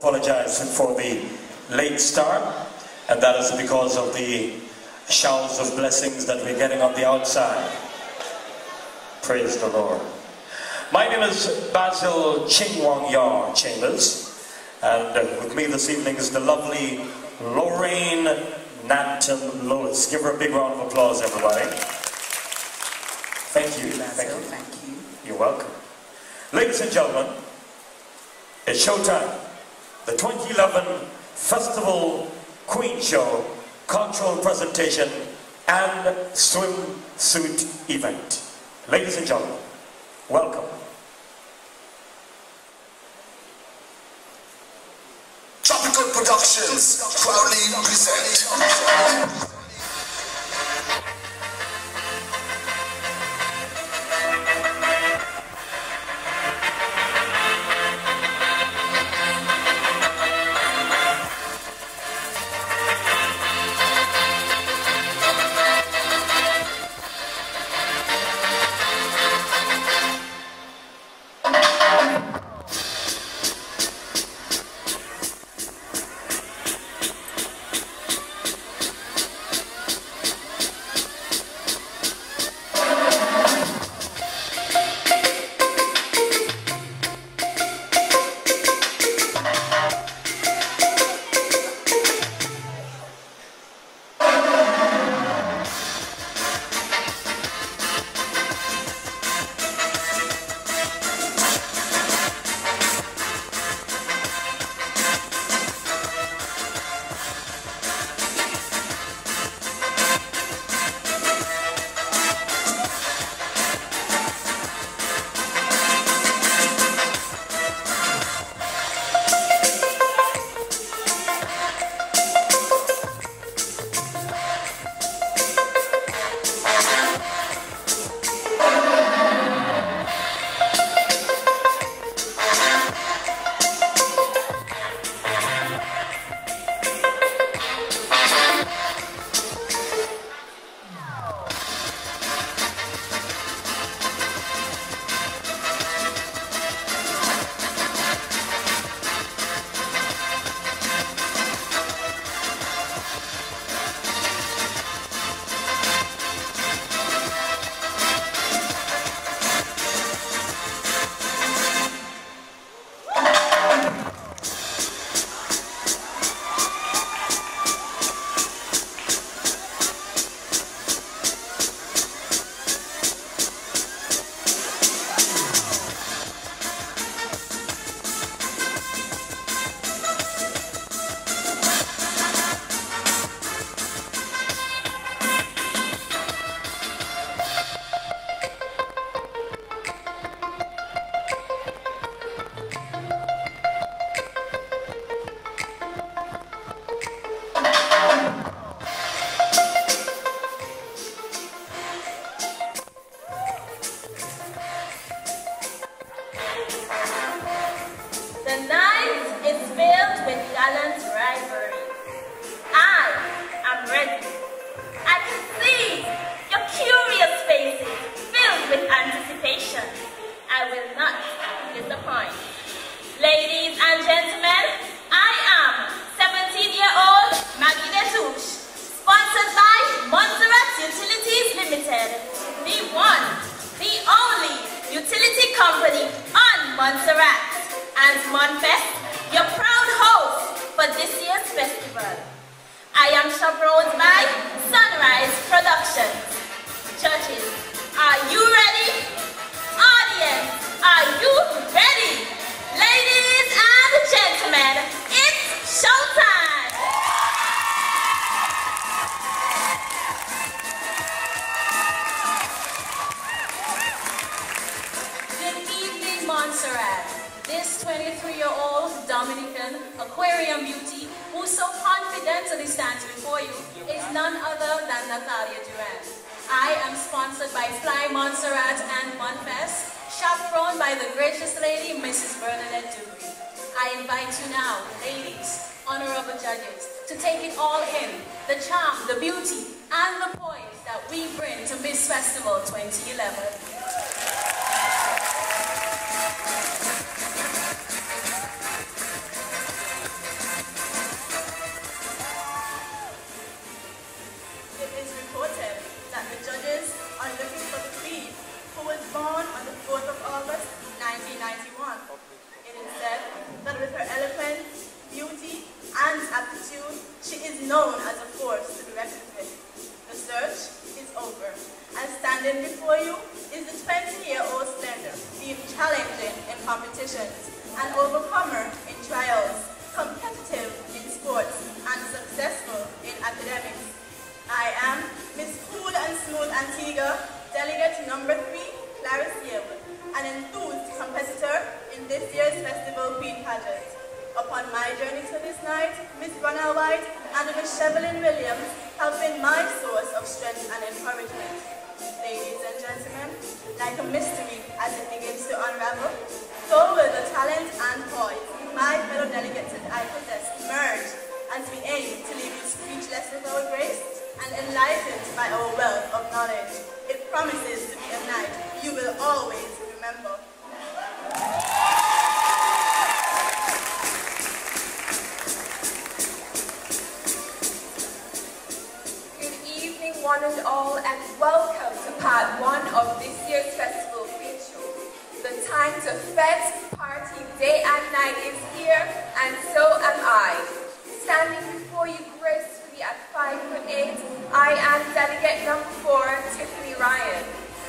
Apologize for the late start, and that is because of the showers of blessings that we're getting on the outside. Praise the Lord. My name is Basil Chingwang Yar Chambers, and with me this evening is the lovely Lorraine Nanton Lewis. Give her a big round of applause, everybody. Thank you. Basil, thank you. You're welcome. Ladies and gentlemen, it's showtime. The 2011 Festival Queen Show cultural presentation and swimsuit event. Ladies and gentlemen, welcome. Tropical Productions proudly present. Montserrat and Montfest, your proud host for this year's festival. I am chaperoned by Sunrise Productions. Churches, are you ready? Audience, are you ready? Ladies and gentlemen, it's showtime! Good evening, Montserrat. This 23-year-old Dominican aquarium beauty who so confidently stands before you is none other than Natalia Duran. I am sponsored by Fly Montserrat and Montfest, chaperoned by the gracious lady, Mrs. Bernadette Dupree. I invite you now, ladies, honorable judges, to take it all in, the charm, the beauty, and the poise that we bring to Miss Festival 2011. She is known as a force to be reckoned with. The search is over. And standing before you is the 20-year-old slender, being challenging in competitions, an overcomer in trials, competitive in sports, and successful in academics. I am Miss Cool and Smooth Antigua, delegate number 3, Clarice Yearwood, an enthused competitor in this year's festival Queen pageant. Upon my journey to this night, Miss Ronald White and Miss Shevelyn Williams have been my source of strength and encouragement. Ladies and gentlemen, like a mystery as it begins to unravel, so will the talent and poise my fellow delegates and I possess merge as we aim to leave you speechless with our grace and enlightened by our wealth of knowledge. It promises to be a night you will always remember. Good evening, one and all, and welcome to part 1 of this year's festival Queen Show. The time to fest, party, day and night is here, and so am I. Standing before you gracefully at 5'8", I am delegate number 4, Tiffany Ryan.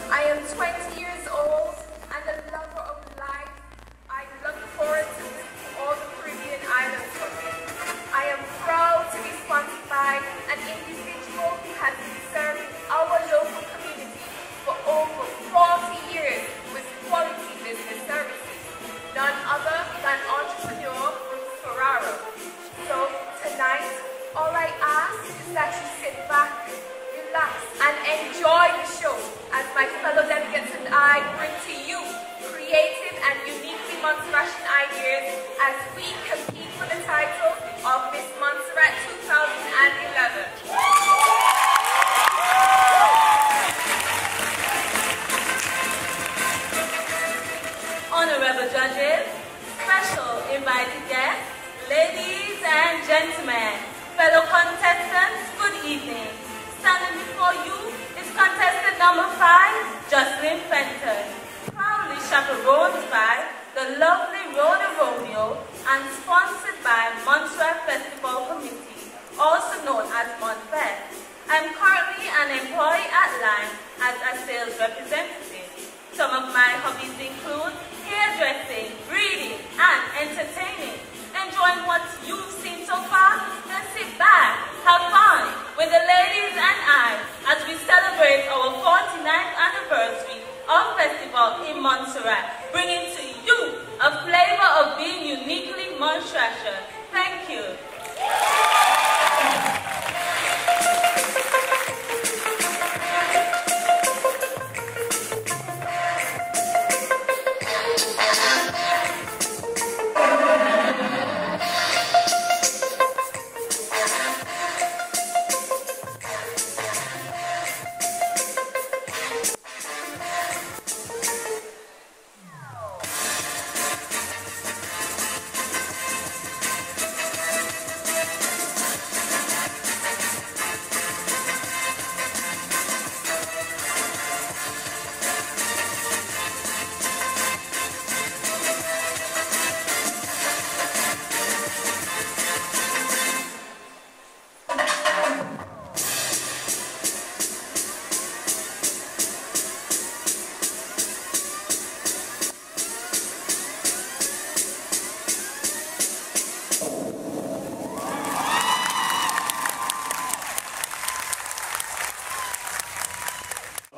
I am 20 years old and a lover of life. I look forward to visiting all the Caribbean islands from it. I am proud to be sponsored by an individual who has been serving our local community for over 40 years with quality business services. None other than entrepreneur Bruce Ferraro. So tonight, all I ask is that you sit back, relax, and enjoy the show as my fellow delegates and I bring to you creative and uniquely Montserratian ideas as we compete for the title of Miss Montserrat 2011. Honorable judges, special invited guests, ladies and gentlemen, fellow contestants, good evening. Standing before you is contestant number 5, Jocelyn Fenton, proudly chaperoned by the lovely Rhoda Romeo and sponsored by Montserrat Festival Committee, also known as Montfest. I'm currently an employee at Line as a sales representative. Some of my hobbies include hairdressing, reading, and entertaining. Enjoying what you've seen so far? Then sit back, have fun with the ladies and I as we celebrate our 49th anniversary of Festival in Montserrat, bringing to you a flavor of being uniquely Montserratian. Thank you.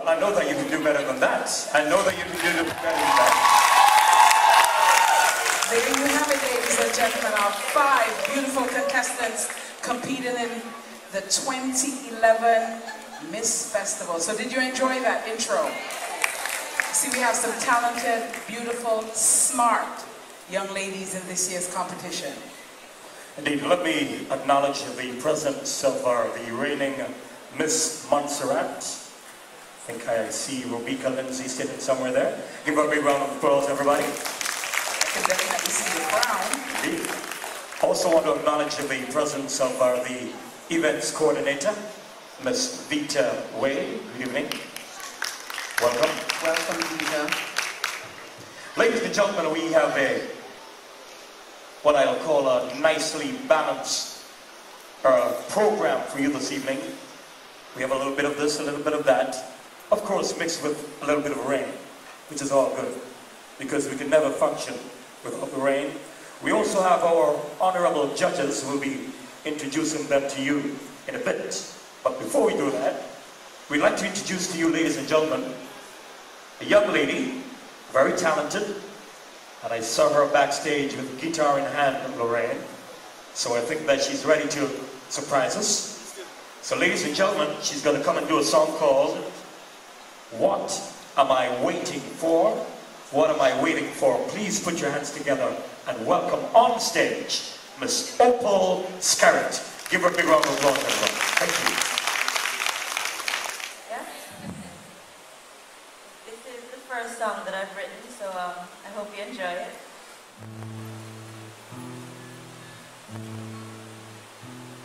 I know that you can do better than that. I know that you can do better than that. There you have it, ladies and gentlemen, our 5 beautiful contestants competing in the 2011 Miss Festival. So did you enjoy that intro? See, we have some talented, beautiful, smart young ladies in this year's competition. Indeed, let me acknowledge the presence of the reigning Miss Montserrat. I think I see Robika Lindsay sitting somewhere there. Give her a big round of applause, everybody. I can definitely see the crown. Indeed. Also want to acknowledge the presence of the events coordinator, Miss Vita Way. Good evening. Welcome. Welcome, Vita. Ladies and gentlemen, we have what I'll call a nicely balanced program for you this evening. We have a little bit of this, a little bit of that. Of course, mixed with a little bit of rain, which is all good, because we can never function without the rain. We also have our honorable judges who will be introducing them to you in a bit. But before we do that, we'd like to introduce to you, ladies and gentlemen, a young lady, very talented, and I saw her backstage with a guitar in hand, Lorraine. So I think that she's ready to surprise us. So ladies and gentlemen, she's going to come and do a song called What Am I Waiting For? What Am I Waiting For? Please put your hands together and welcome on stage Miss Opal Scarrett. Give her a big round of applause, everyone. Thank you. Yeah. This is the first song that I've written, so I hope you enjoy it.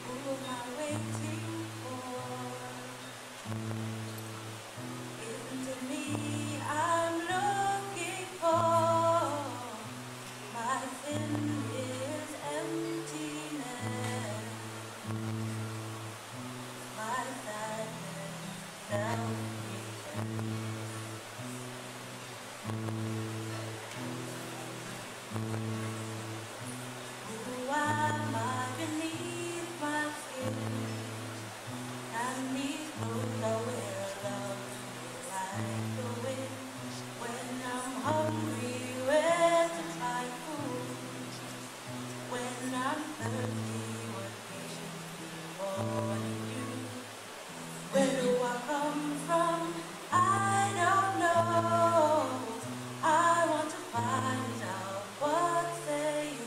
Who am I waiting for? Isn't it me I'm looking for? My sin is emptiness. My sadness, self-defense. Who am I beneath my skin? And these clothes I wear love like the wind. When I'm hungry, where to find food? When I'm thirsty, what gives me morning dew? Where do I come from? I don't know. I want to find out. What say you?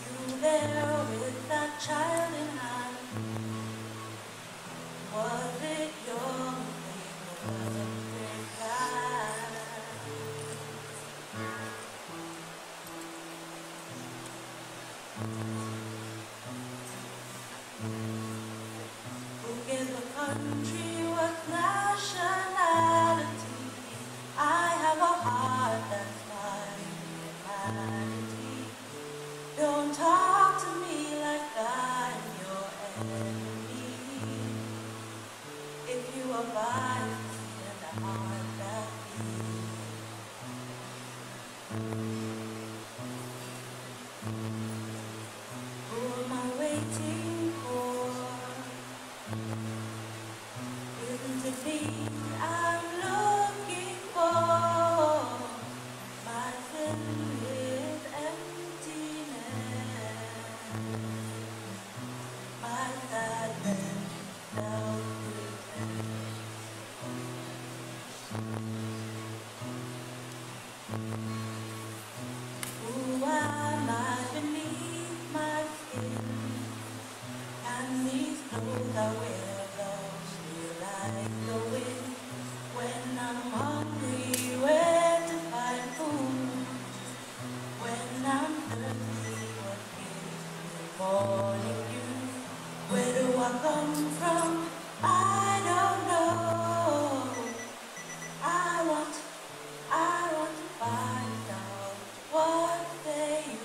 You there with that child in hand? Was it your mistake or was it their plan? Who gave the country what nationality? I have a heart that's my humanity. Don't talk to me like I'm your enemy. If you abide in the heart that beats. Who am I waiting for? Isn't it me I'm looking for? My sin is emptiness. My sadness, self-defense. Who am I beneath my skin? And these clothes I wear those feel like the wind. When I'm hungry, where to find food? When I'm thirsty, what gives me morning dew? Where do I come from? I don't know. I want to find out. What say you?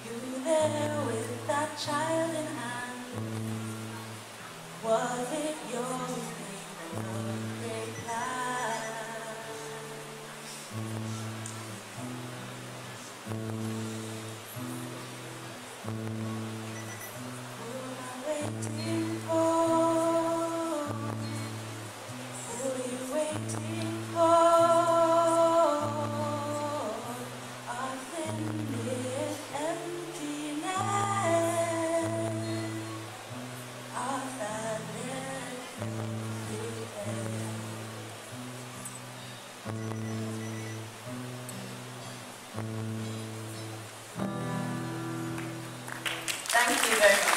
You there with that child in hand? Was it your mistake or was it plan? Who am I waiting for? Who are you waiting for? Our sin is emptiness. Our sadness is end. Thank you very much.